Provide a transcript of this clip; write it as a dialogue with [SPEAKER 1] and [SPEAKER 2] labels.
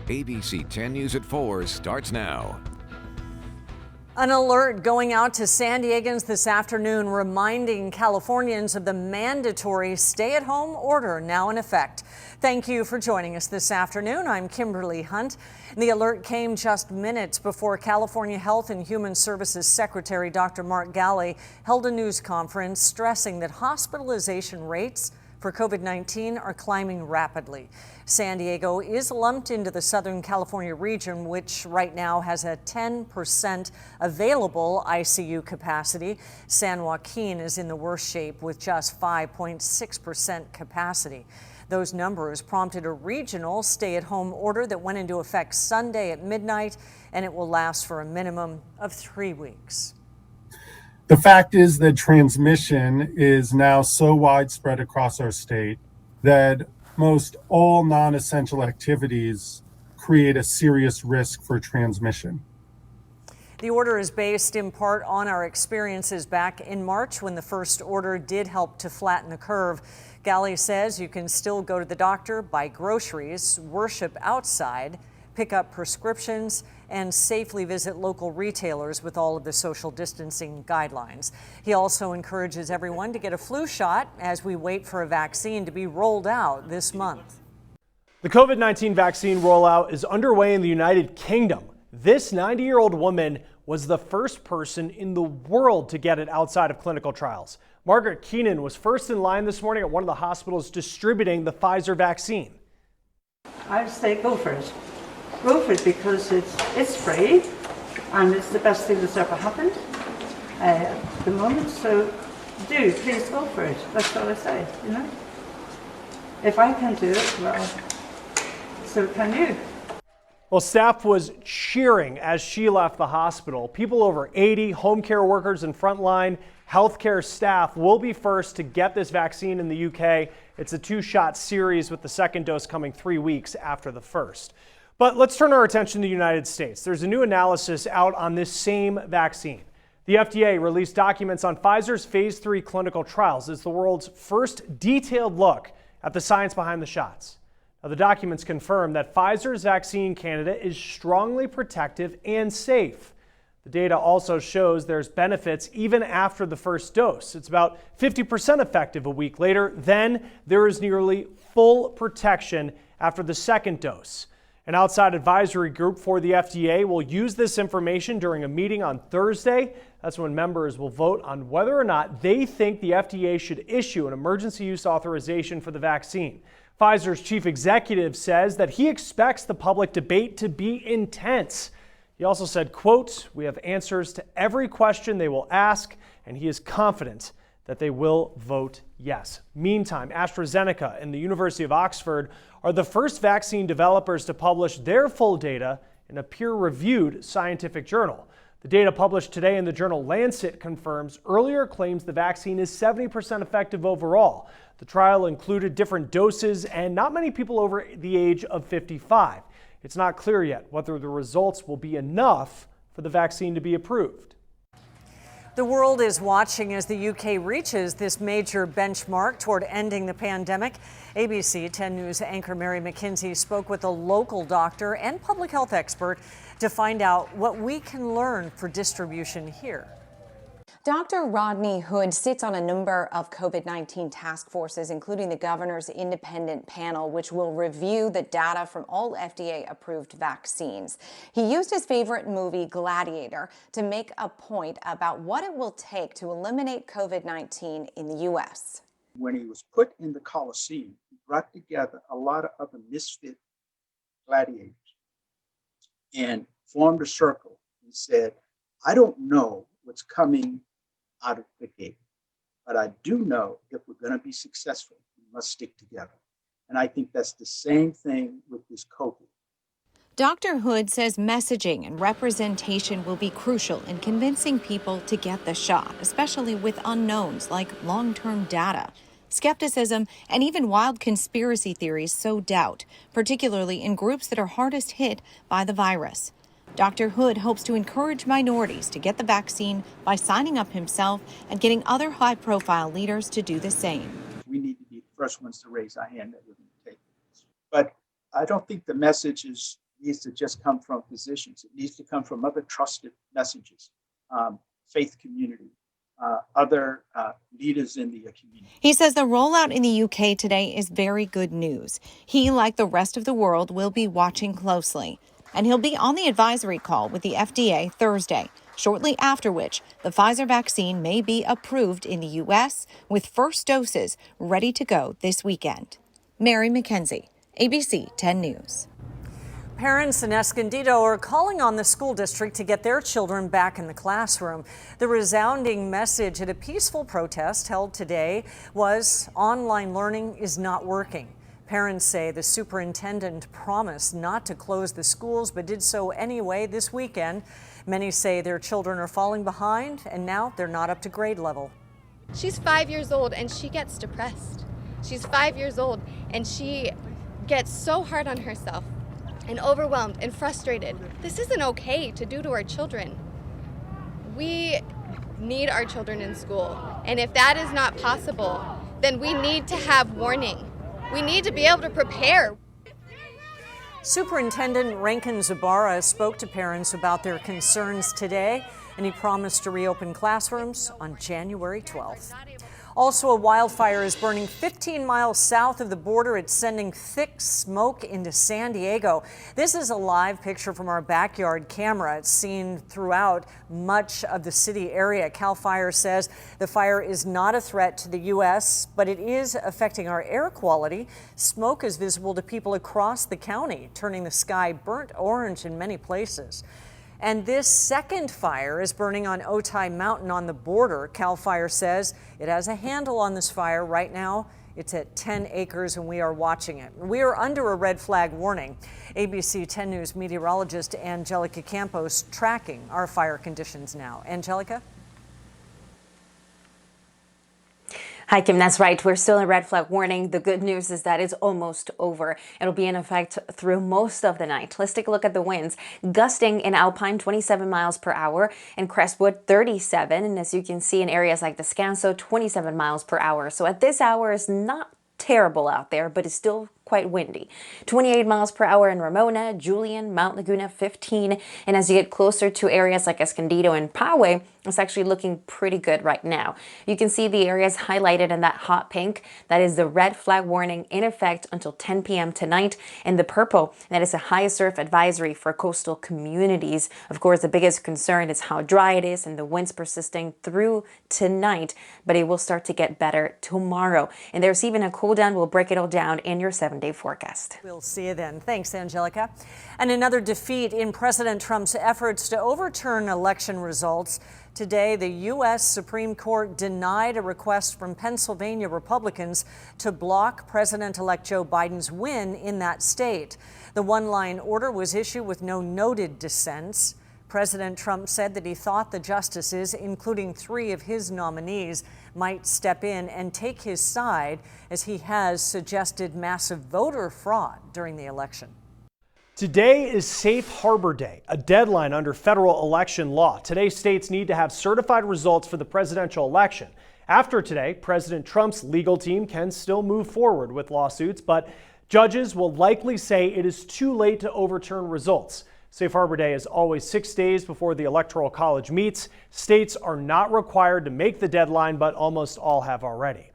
[SPEAKER 1] ABC 10 News at 4 starts now.
[SPEAKER 2] An alert going out to San Diegans this afternoon, reminding Californians of the mandatory stay-at-home order now in effect. Thank you for joining us this afternoon. I'm Kimberly Hunt. The alert came just minutes before California Health and Human Services Secretary Dr. Mark Ghaly held a news conference stressing that hospitalization rates for COVID-19 are climbing rapidly. San Diego is lumped into the Southern California region, which right now has a 10% available ICU capacity. San Joaquin is in the worst shape with just 5.6% capacity. Those numbers prompted a regional stay-at-home order that went into effect Sunday at midnight, and it will last for a minimum of 3 weeks.
[SPEAKER 3] The fact is that transmission is now so widespread across our state that most all non-essential activities create a serious risk for transmission.
[SPEAKER 2] The order is based in part on our experiences back in March when the first order did help to flatten the curve. Ghaly says you can still go to the doctor, buy groceries, worship outside, pick up prescriptions, and safely visit local retailers with all of the social distancing guidelines. He also encourages everyone to get a flu shot as we wait for a vaccine to be rolled out this month.
[SPEAKER 4] The COVID-19 vaccine rollout is underway in the United Kingdom. This 90-year-old woman was the first person in the world to get it outside of clinical trials. Margaret Keenan was first in line this morning at one of the hospitals distributing the Pfizer vaccine.
[SPEAKER 5] I would say go for it. Go for it because it's free and it's the best thing that's ever happened at the moment. So please go for it. That's all I say, you know. If I can do it, well, so can you.
[SPEAKER 4] Well, staff was cheering as she left the hospital. People over 80, home care workers and frontline healthcare staff will be first to get this vaccine in the UK. It's a 2-shot series with the second dose coming 3 weeks after the first. But let's turn our attention to the United States. There's a new analysis out on this same vaccine. The FDA released documents on Pfizer's phase 3 clinical trials as the world's first detailed look at the science behind the shots. Now, the documents confirm that Pfizer's vaccine candidate is strongly protective and safe. The data also shows there's benefits even after the first dose. It's about 50% effective a week later. Then there is nearly full protection after the second dose. An outside advisory group for the FDA will use this information during a meeting on Thursday. That's when members will vote on whether or not they think the FDA should issue an emergency use authorization for the vaccine. Pfizer's chief executive says that he expects the public debate to be intense. He also said, quote, "We have answers to every question they will ask, and he is confident that they will vote yes." Meantime, AstraZeneca and the University of Oxford are the first vaccine developers to publish their full data in a peer-reviewed scientific journal. The data published today in the journal Lancet confirms earlier claims the vaccine is 70% effective overall. The trial included different doses and not many people over the age of 55. It's not clear yet whether the results will be enough for the vaccine to be approved.
[SPEAKER 2] The world is watching as the UK reaches this major benchmark toward ending the pandemic. ABC 10 News anchor Mary McKinsey spoke with a local doctor and public health expert to find out what we can learn for distribution here.
[SPEAKER 6] Dr. Rodney Hood sits on a number of COVID-19 task forces, including the governor's independent panel, which will review the data from all FDA-approved vaccines. He used his favorite movie, Gladiator, to make a point about what it will take to eliminate COVID-19 in the U.S.
[SPEAKER 7] When he was put in the Coliseum, he brought together a lot of other misfit gladiators and formed a circle and said, I don't know what's coming out of the gate, but I do know if we're going to be successful, we must stick together. And I think that's the same thing with this COVID.
[SPEAKER 6] Dr. Hood says messaging and representation will be crucial in convincing people to get the shot, especially with unknowns like long-term data. Skepticism and even wild conspiracy theories sow doubt, particularly in groups that are hardest hit by the virus. Dr. Hood hopes to encourage minorities to get the vaccine by signing up himself and getting other high-profile leaders to do the same.
[SPEAKER 7] We need to be the first ones to raise our hand that we're going to take this. But I don't think the message is needs to just come from physicians. It needs to come from other trusted messages, faith community, other leaders in the community.
[SPEAKER 6] He says the rollout in the UK today is very good news. He, like the rest of the world, will be watching closely. And he'll be on the advisory call with the FDA Thursday, shortly after which the Pfizer vaccine may be approved in the U.S. with first doses ready to go this weekend. Mary McKenzie, ABC 10 News.
[SPEAKER 2] Parents in Escondido are calling on the school district to get their children back in the classroom. The resounding message at a peaceful protest held today was online learning is not working. Parents say the superintendent promised not to close the schools, but did so anyway this weekend. Many say their children are falling behind, and now they're not up to grade level.
[SPEAKER 8] She's 5 years old and she gets depressed. She's 5 years old and she gets so hard on herself and overwhelmed and frustrated. This isn't okay to do to our children. We need our children in school, and if that is not possible, then we need to have warning. We need to be able to prepare.
[SPEAKER 2] Superintendent Rankin Zabara spoke to parents about their concerns today, and he promised to reopen classrooms on January 12th. Also, a wildfire is burning 15 miles south of the border. It's sending thick smoke into San Diego. This is a live picture from our backyard camera. It's seen throughout much of the city area. CAL FIRE says the fire is not a threat to the U.S., but it is affecting our air quality. Smoke is visible to people across the county, turning the sky burnt orange in many places. And this second fire is burning on Otay Mountain on the border. CAL FIRE says it has a handle on this fire right now. It's at 10 acres and we are watching it. We are under a red flag warning. ABC 10 News meteorologist Angelica Campos tracking our fire conditions now. Angelica?
[SPEAKER 9] Hi, Kim, that's right. We're still in red flag warning. The good news is that it's almost over. It'll be in effect through most of the night. Let's take a look at the winds. Gusting in Alpine, 27 miles per hour, in Crestwood, 37. And as you can see in areas like Descanso, 27 miles per hour. So at this hour, it's not terrible out there, but it's still quite windy. 28 miles per hour in Ramona, Julian, Mount Laguna, 15. And as you get closer to areas like Escondido and Poway, it's actually looking pretty good right now. You can see the areas highlighted in that hot pink. That is the red flag warning in effect until 10 p.m. tonight. And the purple, that is a high surf advisory for coastal communities. Of course, the biggest concern is how dry it is and the winds persisting through tonight, but it will start to get better tomorrow. And there's even a cool down. We'll break it all down in your 7-day forecast.
[SPEAKER 2] We'll see you then. Thanks, Angelica. And another defeat in President Trump's efforts to overturn election results. Today, the U.S. Supreme Court denied a request from Pennsylvania Republicans to block President-elect Joe Biden's win in that state. The one-line order was issued with no noted dissents. President Trump said that he thought the justices, including 3 of his nominees, might step in and take his side, as he has suggested massive voter fraud during the election.
[SPEAKER 4] Today is Safe Harbor Day, a deadline under federal election law. Today, states need to have certified results for the presidential election. After today, President Trump's legal team can still move forward with lawsuits, but judges will likely say it is too late to overturn results. Safe Harbor Day is always 6 days before the Electoral College meets. States are not required to make the deadline, but almost all have already.